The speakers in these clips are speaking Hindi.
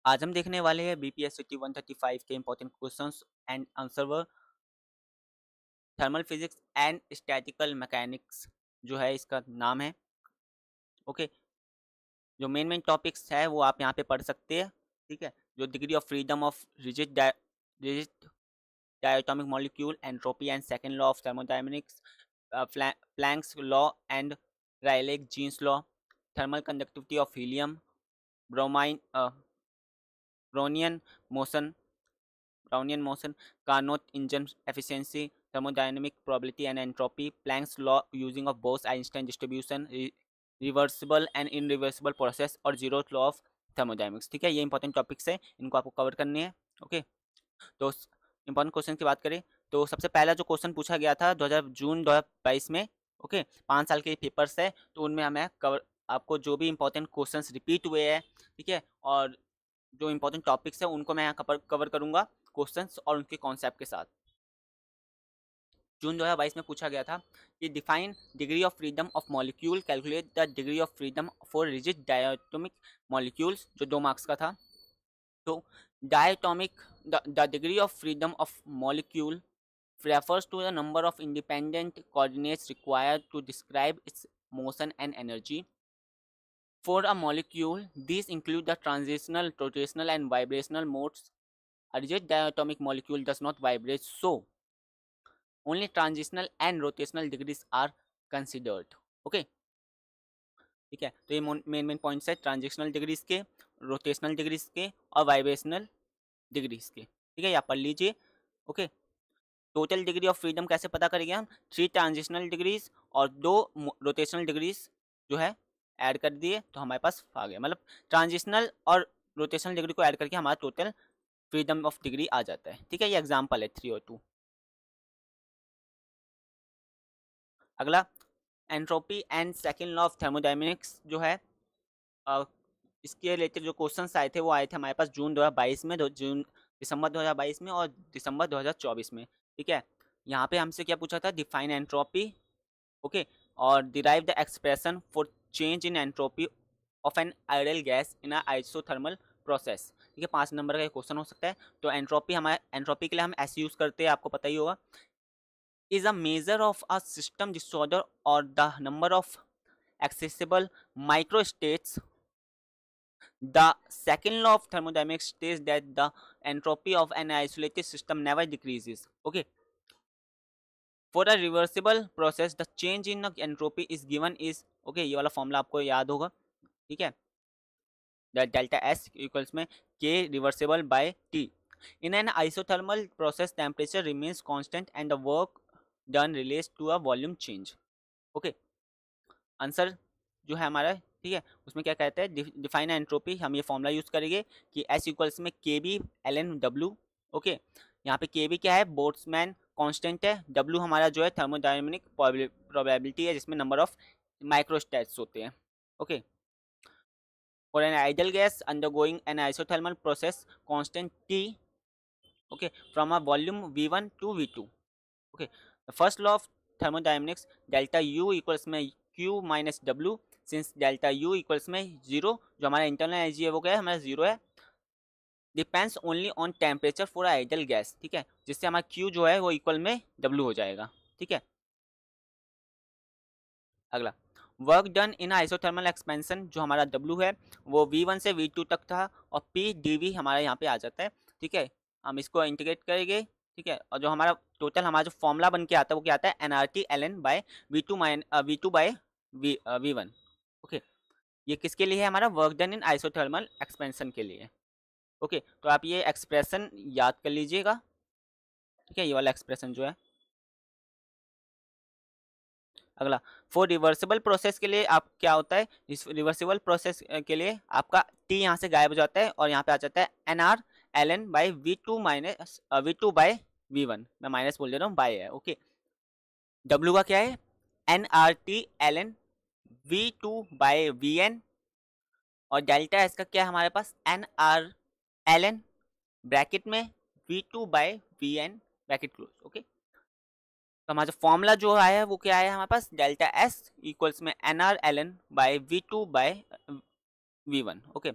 आज हम देखने वाले हैं बीपीएससी 135 के इंपॉर्टेंट क्वेश्चंस एंड आंसर व thermal physics and statistical mechanics जो है इसका नाम है। ओके, जो मेन टॉपिक्स है वो आप यहाँ पे पढ़ सकते हैं। ठीक है, जो degree of freedom of rigid diatomic molecule, entropy and second law of thermodynamics, Planck's law and Rayleigh Jeans law, thermal conductivity of helium, bromine Brownian motion Brownian motion, Carnot engine efficiency, thermodynamic probability and entropy, Planck's law using of Bose-Einstein distribution, reversible and irreversible process और zeroth law of thermodynamics। ठीक है, ये इंपॉर्टेंट टॉपिक्स है, इनको आपको कवर करने हैं। ओके, तो इंपॉर्टेंट क्वेश्चन की बात करें तो सबसे पहला जो क्वेश्चन पूछा गया था जून 2022 में। ओके, 5 साल के पेपर्स है तो उनमें हमें कवर आपको जो भी इंपॉर्टेंट क्वेश्चंस रिपीट हुए हैं, ठीक है, और जो इंपॉर्टेंट टॉपिक्स है उनको मैं यहाँ कवर करूंगा क्वेश्चंस और उनके कॉन्सेप्ट के साथ। जून 2022 में पूछा गया था कि define degree of freedom of molecule, calculate the degree of freedom for rigid diatomic molecules, जो 2 मार्क्स का था। तो diatomic the degree of freedom of molecule refers to the number of independent coordinates required to describe its motion and energy. For a molecule, these include the transitional, rotational, and vibrational modes. A rigid diatomic molecule does not vibrate, so only transitional and rotational degrees are considered. Okay, ठीक है, तो ये मेन पॉइंट्स है ट्रांजिशनल डिग्रीज के, रोटेशनल डिग्रीज के और वाइब्रेशनल डिग्रीज के। ठीक है, या पढ़ लीजिए। Okay, total degree of freedom कैसे पता करेंगे हम? 3 ट्रांजिशनल डिग्रीज और 2 रोटेशनल डिग्रीज जो है ऐड कर दिए तो हमारे पास आ गया, मतलब ट्रांजिशनल और रोटेशनल डिग्री को ऐड करके हमारा टोटल फ्रीडम ऑफ डिग्री आ जाता है। ठीक है, ये एग्जांपल है 3 और 2। अगला entropy and second law of thermodynamics जो है, इसके रिलेटेड जो क्वेश्चंस आए थे वो आए थे हमारे पास जून 2022 में, दिसंबर 2022 में और दिसंबर 2024 में। ठीक है, यहाँ पे हमसे क्या पूछा था? डिफाइन एंट्रोपी, ओके, और derive the expression for change in entropy of an ideal gas in isothermal process. ठीक है, 5 नंबर का क्वेश्चन हो सकता है। तो एंट्रोपी, हमारे एंट्रोपी के लिए हम ऐसे यूज करते हैं, आपको पता ही होगा, is a measure of a system disorder or the number of accessible microstates. The second law of thermodynamics states that the entropy of an isolated system never decreases. Okay, for a reversible process the change in entropy is given is, okay, ये वाला फॉर्मूला आपको याद होगा। ठीक है, द डेल्टा एस इक्वल्स में के reversible by T. In an isothermal process, temperature remains constant and the work done relates to a volume change. Okay, answer जो है हमारा, ठीक है, उसमें क्या कहते हैं? डिफाइन एंट्रोपी, हम ये फॉर्मूला यूज करेंगे कि एस इक्वल्स में K B L N W. Okay, यहाँ पे के बी क्या है? बोल्ट्जमैन कांस्टेंट है। डब्ल्यू हमारा जो है थर्मोडायनेमिक प्रोबेबिलिटी है, जिसमें नंबर ऑफ माइक्रोस्टेट्स होते हैं। Okay, for an ideal gas undergoing N isothermal process constant T, okay, from a volume v1 to v2. Okay, the first law of thermodynamics, delta u equals में q minus w, since delta u equals में 0, जो हमारा इंटरनल एनर्जी है वो क्या है? हमारा 0 है। Depends only on temperature for ideal gas. ठीक है, जिससे हमारा q जो है वो इक्वल में w हो जाएगा। ठीक है, अगला work done in isothermal expansion, जो हमारा W है वो V1 से V2 तक था और P dV हमारा यहाँ पे आ जाता है। ठीक है, हम इसको इंटीग्रेट करेंगे। ठीक है, और जो हमारा टोटल हमारा जो फॉर्मूला बन के आता है वो क्या आता है? NRT ln by V2 by V1। Okay, ये किसके लिए है? हमारा work done in isothermal expansion के लिए। ओके, तो आप ये एक्सप्रेशन याद कर लीजिएगा। ठीक है, ये वाला एक्सप्रेशन जो है। अगला फॉर रिवर्सिबल प्रोसेस के लिए आप क्या होता है? इस रिवर्सिबल प्रोसेस के लिए आपका टी यहाँ से गायब हो जाता है और यहाँ पे आ जाता है N R L N by V2 minus V2 by V1। मैं माइनस बोल दे रहा हूँ, बाय है। ओके, डब्ल्यू का क्या है? N R T L N V2 by VN, और डेल्टा एस का क्या है हमारे पास? N R L N bracket में V2 by VN bracket close. Okay, तो हमारा जो फॉर्मूला जो आया है वो क्या है हमारे पास? डेल्टा एस इक्वल्स में N R L N by V2 by V1। Okay,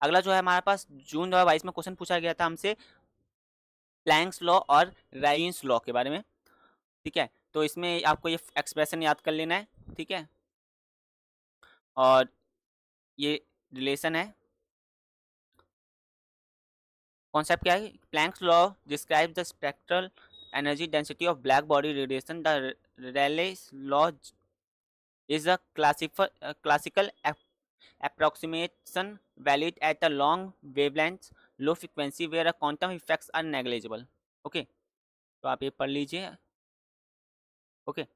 अगला जो है हमारे पास जून 2022 में क्वेश्चन पूछा गया था हमसे प्लैंक्स लॉ और राइन्स लॉ के बारे में, ठीक है। तो इसमें आपको ये एक्सप्रेशन याद कर लेना है, ठीक है, और ये रिलेशन है। कॉन्सेप्ट क्या है? Planks law describe the spectral energy density of black body radiation. The Rayleigh law is a classical approximation valid at a long wavelength, low frequency where a quantum effects are negligible. Okay, तो आप ये पढ़ लीजिए। ओके,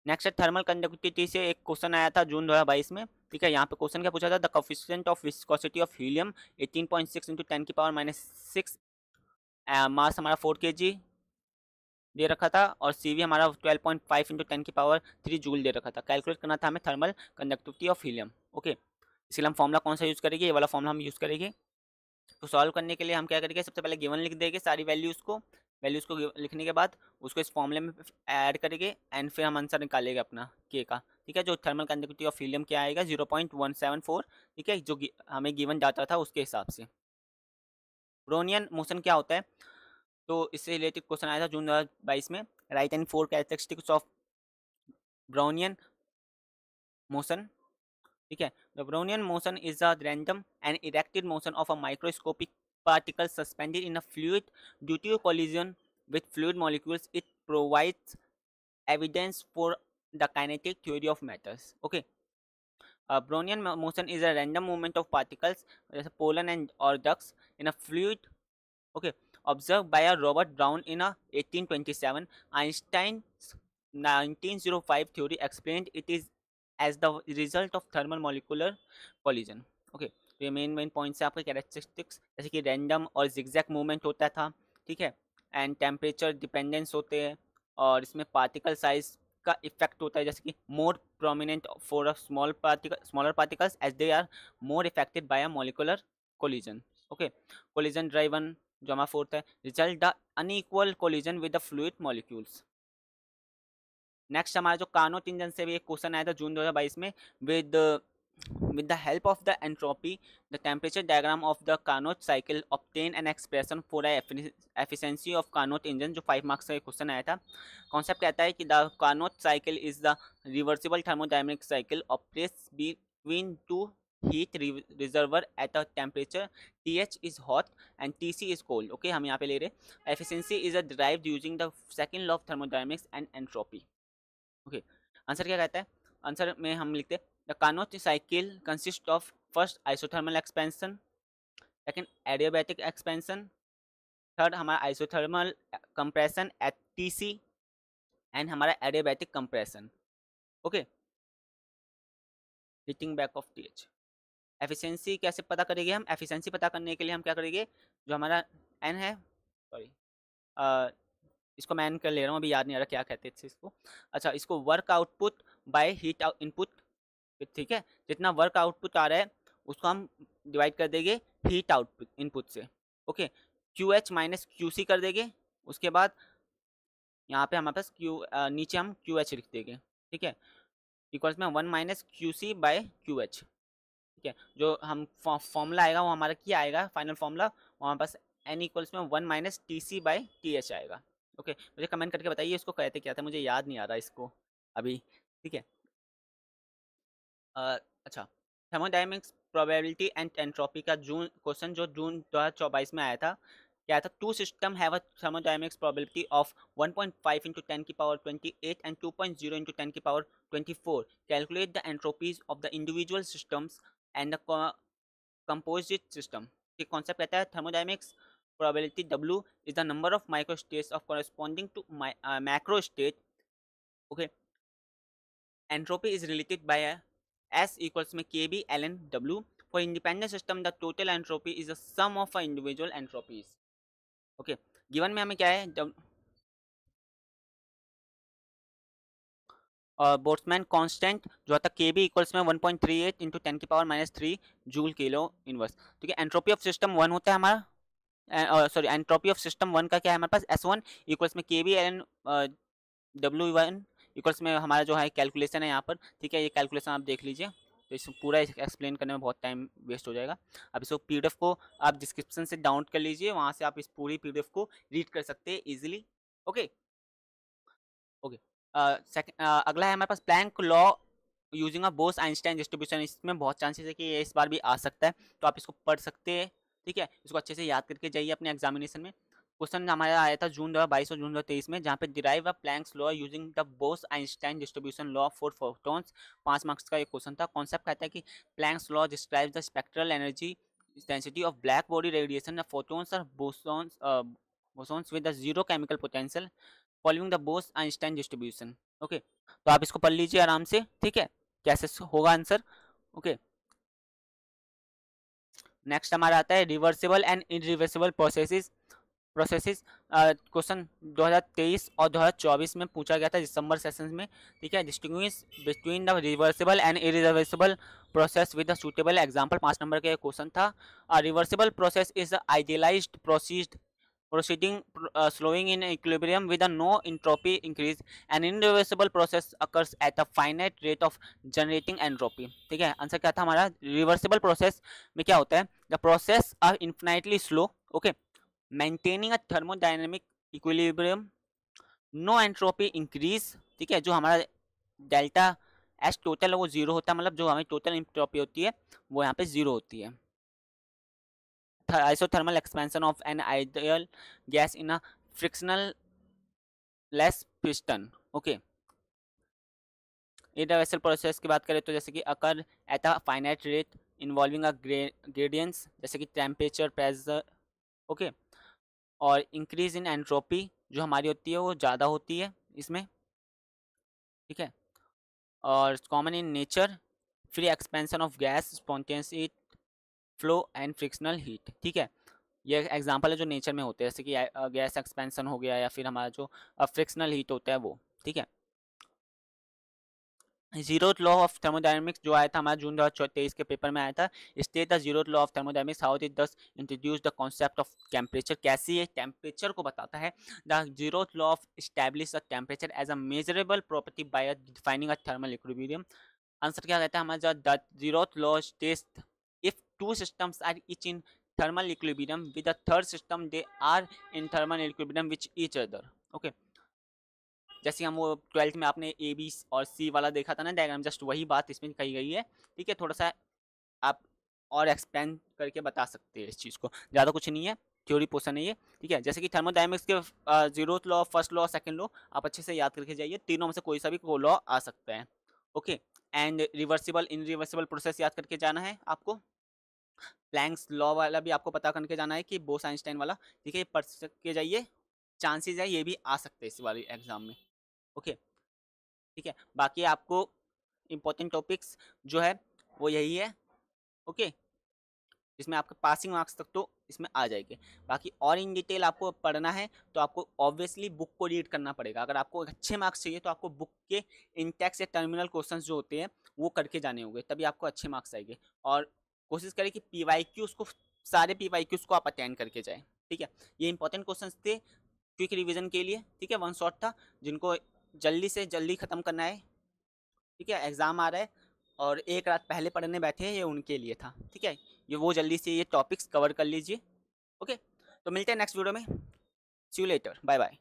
नेक्स्ट है थर्मल कंडक्टिविटी से एक क्वेश्चन आया था जून 2022 में, ठीक है। यहाँ पे क्वेश्चन क्या पूछा था? The coefficient of viscosity of helium 18.6 into 10 की पावर -6, मास हमारा 4 kg दे रखा था, और CV हमारा 12.5 इंटू 10 की पावर 3 जूल दे रखा था। कैलकुलेट करना था हमें thermal conductivity of helium. Okay, इसलिए हम फॉर्मूला कौन सा यूज़ करेंगे? ये वाला फॉर्मूला हम यूज़ करेंगे। तो सॉल्व करने के लिए हम क्या करेंगे? सबसे पहले गिवन लिख देंगे सारी वैल्यूज़ को लिखने के बाद उसको इस फॉर्मूले में ऐड करेंगे एंड फिर हम आंसर निकालेंगे अपना के का, ठीक है। जो थर्मल कंडक्टिविटी ऑफ हीलियम क्या आएगा? 0.174, ठीक है, जो हमें गिवन जाता था उसके हिसाब से। ब्रोनियन मोशन क्या होता है? तो इससे रिलेटेड क्वेश्चन आया था जून 2022 में। Right and 4 characteristics of Brownian motion, ठीक है। The Brownian motion is a random and इरेक्टेड motion of a microscopic particle suspended in a fluid due to collision with fluid molecules. It provides evidence for the kinetic theory of matters. Okay, Brownian motion is a random movement of particles, pollen and or ducks, in a fluid. Okay, observed by a Robert Brown in a 1827. Einstein's 1905 theory explained it is as the result of thermal molecular collision. Okay, तो ये मेन पॉइंट्स है आपके कैरेक्टरिस्टिक्स, जैसे कि रैंडम और जिगजैग मूवमेंट होता था, ठीक है, एंड टेम्परेचर डिपेंडेंस होते हैं, और इसमें पार्टिकल साइज का इफेक्ट होता है, जैसे कि more prominent for a smaller particles as they are more affected by a molecular collision. Okay, collision driven जो हमारा फोर्थ है, result the unequal collision with the fluid molecules. Next हमारा जो कार्नोट इंजन से भी एक क्वेश्चन आया था जून 2022 में, with the help of the entropy, the temperature diagram of the Carnot cycle obtain an expression for a efficiency of Carnot engine, जो 5 मार्क्स का क्वेश्चन आया था। कॉन्सेप्ट कहता है कि the Carnot cycle is the reversible thermodynamic cycle operates between two heat reservoir at a temperature TH is hot and TC is cold. Okay, हम यहाँ पे ले रहे efficiency is derived using the second law of thermodynamics and entropy. Okay, answer क्या कहता है? आंसर में हम लिखते हैं the Carnot cycle consists of first isothermal expansion, second adiabatic expansion, third हमारा isothermal compression at TC and हमारा adiabatic compression. Okay, heating back of TH. Efficiency कैसे पता करेंगे हम? एफिशिएंसी पता करने के लिए हम क्या करेंगे? जो हमारा एन है, सॉरी इसको मैं एन कर ले रहा हूँ, अभी याद नहीं आ रहा क्या कहते थे इसको। अच्छा, इसको work output by heat input, ठीक है, जितना वर्क आउटपुट आ रहा है उसको हम डिवाइड कर देंगे हीट आउटपुट इनपुट से। Okay, Q H minus Q C कर देंगे, उसके बाद यहाँ पे हमारे पास नीचे हम क्यू एच लिख देंगे, ठीक है, इक्वल्स में 1 minus Q C by Q H, ठीक है। जो हम फॉर्मूला आएगा वो हमारा क्या आएगा? फाइनल फॉर्मूला हमारे पास एन इक्वल्स में 1 minus T C by T H आएगा। ओके, मुझे कमेंट करके बताइए इसको कहते क्या था, मुझे याद नहीं आ रहा इसको अभी, ठीक है। अच्छा, थर्मोडायनेमिक्स प्रोबेबिलिटी एंड एंट्रोपी का जून क्वेश्चन जो जून 2024 में आया था, क्या था? Two system have a thermodynamics probability of 1.5 into 10 की पावर 28 एंड 2.0 इंटू 10 की power 24। Calculate the entropies of the individual systems and the composite system. ये कॉन्सेप्ट कहता है thermodynamics probability W is the number of microstates of corresponding to macro state. Okay, entropy is related by a S equals में KB ln W. For independent system, the total entropy is the sum of individual entropies. Okay, given में हमें क्या है? और बोल्ट्जमैन कांस्टेंट जो आता है KB इक्वल्स में 1.38 इंटू 10 की पावर -3 जूल किलो इनवर्स, ठीक है। एंट्रोपी ऑफ सिस्टम 1 होता है हमारा, सॉरी, एंट्रोपी ऑफ सिस्टम 1 का क्या है हमारे पास? S1 इक्वल्स में KB ln W1 इक्वल्स में हमारा जो है कैलकुलेशन है यहाँ पर, ठीक है, ये कैलकुलेशन आप देख लीजिए, तो इस पूरा एक्सप्लेन करने में बहुत टाइम वेस्ट हो जाएगा। अब इसको पीडीएफ को आप डिस्क्रिप्शन से डाउनलोड कर लीजिए, वहाँ से आप इस पूरी पीडीएफ को रीड कर सकते हैं इजीली। ओके ओके अगला है हमारे पास Planck law using a Bose Einstein distribution. इसमें बहुत चांसेस है कि ये इस बार भी आ सकता है, तो आप इसको पढ़ सकते हैं, ठीक है, इसको अच्छे से याद करके जाइए अपने एग्जामिनेशन में। क्वेश्चन हमारा आया था जून 2022 और जून 2023 में, जहाँ पे derive a Planck's law using the Bose Einstein distribution law for photons. 5 marks का एक क्वेश्चन था। कॉन्सेप्ट कहता है कि Planck's law describes the spectral energy density of black body radiation of photons और bosons with the zero chemical potential following the Bose Einstein distribution. Okay, तो आप इसको पढ़ लीजिए आराम से, ठीक है, कैसे होगा आंसर। ओके, नेक्स्ट हमारा आता है reversible and irreversible processes. Question 2023 और 2024 में पूछा गया था दिसंबर सेशन में, ठीक है। Distinguish between the reversible and irreversible process with the suitable example. 5 number का क्वेश्चन था। Reversible process is idealised proceeding slowing in equilibrium with a no entropy increase. An irreversible process occurs at a finite rate of generating entropy। ठीक है, आंसर क्या था हमारा, रिवर्सिबल प्रोसेस में क्या होता है, the process are infinitely slow, okay, maintaining a thermodynamic equilibrium, no entropy increase, ठीक है, जो हमारा डेल्टा एस टोटल है वो जीरो होता है, मतलब जो हमारी टोटल एंट्रोपी होती है वो यहाँ पे जीरो होती है। isothermal expansion of an ideal gas in a frictional less piston। Okay, irreversible process की बात करें तो जैसे कि occur at a finite rate involving a gradients, जैसे कि टेम्परेचर, प्रेशर, ओके, और इंक्रीज इन एंट्रोपी जो हमारी होती है वो ज़्यादा होती है इसमें, ठीक है, और common in nature, free expansion of gas, spontaneous flow and frictional heat, ठीक है। ये एग्जांपल है जो नेचर में होते हैं, जैसे कि गैस एक्सपेंशन हो गया या फिर हमारा जो फ्रिक्शनल हीट होता है वो, ठीक है। जीरो लॉ ऑफ थर्मोडायनेमिक्स जो आया था हमारा जून 2023 के पेपर में आया था, state the zero law of thermodynamics, how it does introduce the concept of temperature. कैसे ये टेम्परेचर को बताता है। The zero law of establish the temperature as a measurable property by defining a thermal equilibrium. Answer क्या कहता है हमारा, the zero law states if two systems are each in thermal equilibrium with the third system they are in thermal equilibrium with each other। Okay, जैसे हम वो 12th में आपने ए बी और सी वाला देखा था ना डायग्राम, जस्ट वही बात इसमें कही गई है, ठीक है। थोड़ा सा आप और एक्सपेंड करके बता सकते हैं इस चीज़ को, ज़्यादा कुछ नहीं है, थ्योरी पोर्शन है ये, ठीक है। जैसे कि थर्मोडायनेमिक्स के zeroth law, first law, second law आप अच्छे से याद करके जाइए, तीनों में से कोई सा भी लॉ आ सकता है, ओके। एंड रिवर्सिबल इनरिवर्सिबल प्रोसेस याद करके जाना है आपको। प्लैंक्स लॉ वाला भी आपको पता करके जाना है कि बोस आइंस्टाइन वाला, ठीक है, पढ़ के जाइए, चांसेस है ये भी आ सकते हैं इस वाली एग्जाम में, ओके, ठीक है। बाकी आपको इंपॉर्टेंट टॉपिक्स जो है वो यही है, ओके, जिसमें आपके पासिंग मार्क्स तक तो इसमें आ जाएंगे। बाकी और इन डिटेल आपको पढ़ना है तो आपको ऑब्वियसली बुक को रीड करना पड़ेगा। अगर आपको अच्छे मार्क्स चाहिए तो आपको बुक के इंटेक्स या टर्मिनल क्वेश्चंस जो होते हैं वो करके जाने होंगे, तभी आपको अच्छे मार्क्स आएंगे। और कोशिश करें कि पीवाईक्यूज को, सारे पीवाईक्यूज को आप अटेंड करके जाएं, ठीक है। ये इंपॉर्टेंट क्वेश्चंस थे क्विक रिवीजन के लिए, ठीक है, वन शॉट था, जिनको जल्दी से जल्दी खत्म करना है, ठीक है, एग्जाम आ रहा है और एक रात पहले पढ़ने बैठे हैं, ये उनके लिए था, ठीक है। ये वो जल्दी से ये टॉपिक्स कवर कर लीजिए, ओके। तो मिलते हैं नेक्स्ट वीडियो में, सी यू लेटर, बाय बाय।